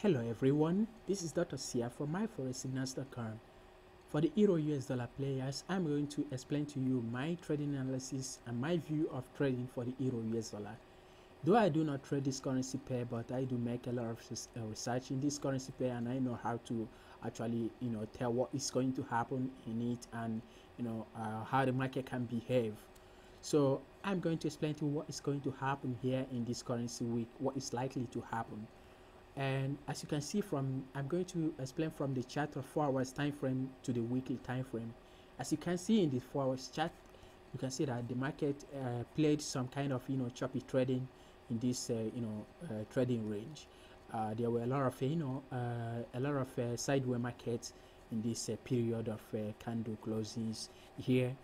Hello everyone, this is Dr.CIA from myforexignals.com. For the Euro US dollar players, I'm going to explain to you my trading analysis and my view of trading for the Euro US dollar. Though I do not trade this currency pair, but I do make a lot of research in this currency pair, and I know how to actually tell what is going to happen in it, and how the market can behave. So I'm going to explain to you what is going to happen here in this currency week, what is likely to happen. And as you can see I'm going to explain from the chart of 4 hours time frame to the weekly time frame. As you can see in the 4 hours chart, you can see that the market played some kind of choppy trading in this trading range. There were a lot of sideways markets in this period of candle closings here.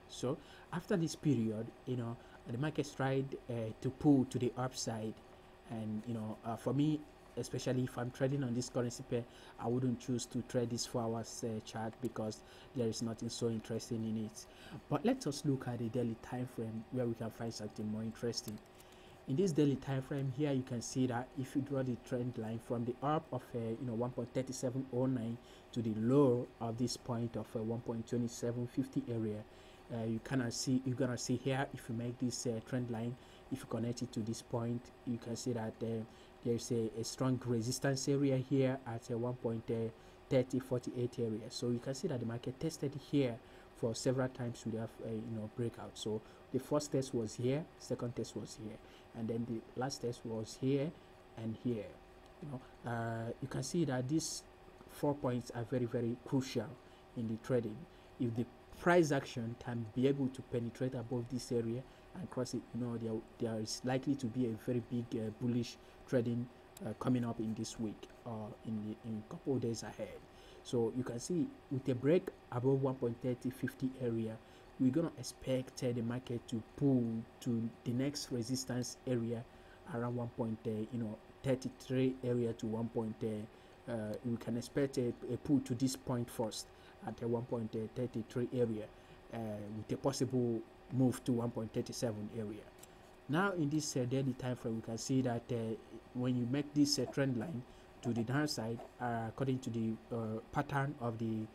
So after this period, the market tried to pull to the upside. And for me, especially if I'm trading on this currency pair, I wouldn't choose to trade this 4 hours chart because there is nothing so interesting in it. But let us look at the daily time frame where we can find something more interesting. In this daily time frame here, you can see that if you draw the trend line from the up of 1.3709 to the low of this point of 1.2750 area, you're gonna see here, if you make this trend line, if you connect it to this point, you can see that there's a strong resistance area here at 1.3048 area. So you can see that the market tested here for several times without breakout. So the first test was here, second test was here, and then the last test was here and here. You can see that these 4 points are very, very crucial in the trading. If the price action can be able to penetrate above this area and cross it, there is likely to be a very big bullish trading coming up in this week or in a couple of days ahead. So you can see with a break above 1.3050 area, we're gonna expect the market to pull to the next resistance area around 1.33 area to 1. We can expect a pull to this point first at 1.33 area with a possible move to 1.37 area. Now in this daily time frame, we can see that when you make this trend line to the downside, according to the pattern of the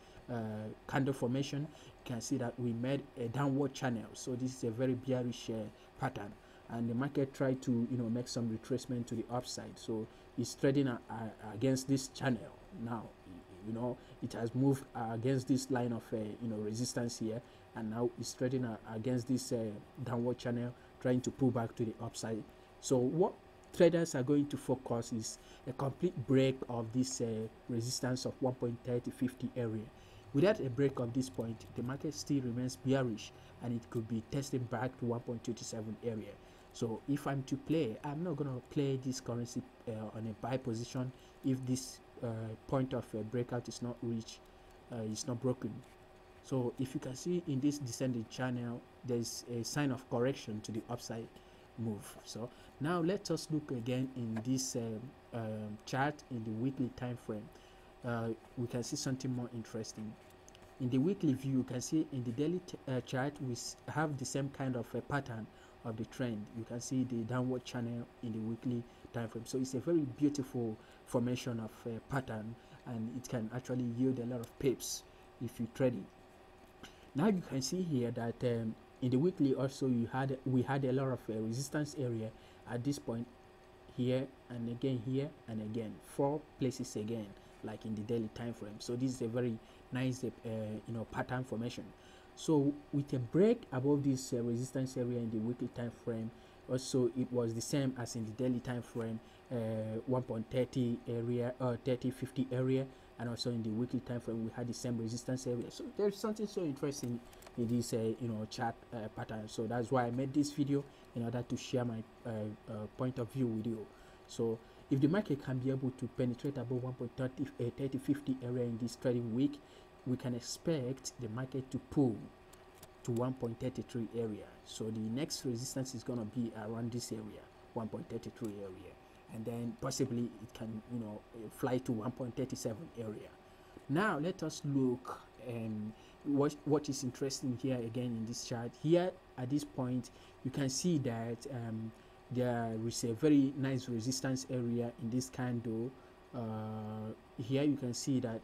candle formation, you can see that we made a downward channel. So this is a very bearish pattern, and the market tried to make some retracement to the upside. So it's trading against this channel now. It has moved against this line of resistance here, and now it's trading against this downward channel, trying to pull back to the upside. So what traders are going to focus is a complete break of this resistance of 1.3050 area. Without a break of this point, the market still remains bearish, and it could be testing back to 1.27 area. So if I'm to play, I'm not going to play this currency on a buy position if this point of breakout is not reached, it's not broken. So if you can see in this descending channel, there's a sign of correction to the upside move. So now let us look again in this chart in the weekly time frame. We can see something more interesting. In the weekly view, you can see in the daily chart we have the same kind of a pattern of the trend. You can see the downward channel in the weekly time frame. So it's a very beautiful formation of a pattern, and it can actually yield a lot of pips if you trade it. Now you can see here that in the weekly also we had a lot of resistance area at this point here, and again here, and again 4 places again, like in the daily time frame. So this is a very nice pattern formation. So with a break above this resistance area in the weekly time frame, also it was the same as in the daily time frame, 1.30 area or 3050 area, and also in the weekly time frame we had the same resistance area. So there's something so interesting in this chart pattern. So that's why I made this video, in order to share my point of view with you. So if the market can be able to penetrate above 1.3050 area in this trading week, we can expect the market to pull to 1.33 area. So the next resistance is going to be around this area, 1.33 area, and then possibly it can fly to 1.37 area. Now let us look what is interesting here again in this chart. Here at this point, you can see that there is a very nice resistance area in this candle Here you can see that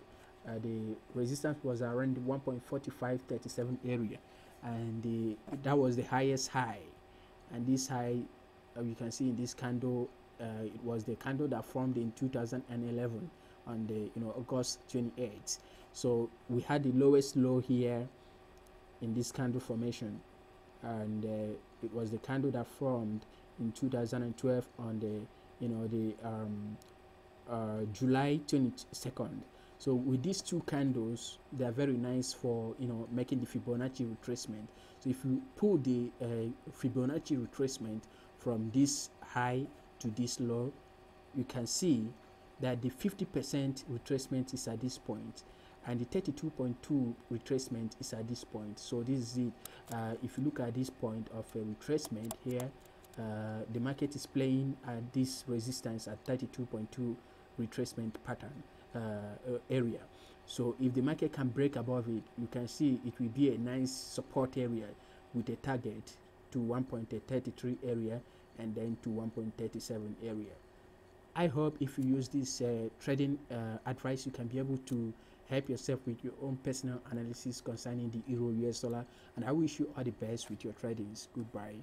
the resistance was around 1.4537 area, and that was the highest high. And this high, you can see in this candle, it was the candle that formed in 2011 on the August 28th. So we had the lowest low here in this candle formation, and it was the candle that formed in 2012 on the July 22nd. So with these two candles, they are very nice for making the Fibonacci retracement. So if you pull the Fibonacci retracement from this high to this low, you can see that the 50% retracement is at this point, and the 32.2 retracement is at this point. So this is it. If you look at this point of retracement here, the market is playing at this resistance at 32.2 retracement pattern area. So if the market can break above it, you can see it will be a nice support area with a target to 1.33 area and then to 1.37 area. I hope if you use this trading advice, you can be able to help yourself with your own personal analysis concerning the Euro US dollar, and I wish you all the best with your tradings. Goodbye.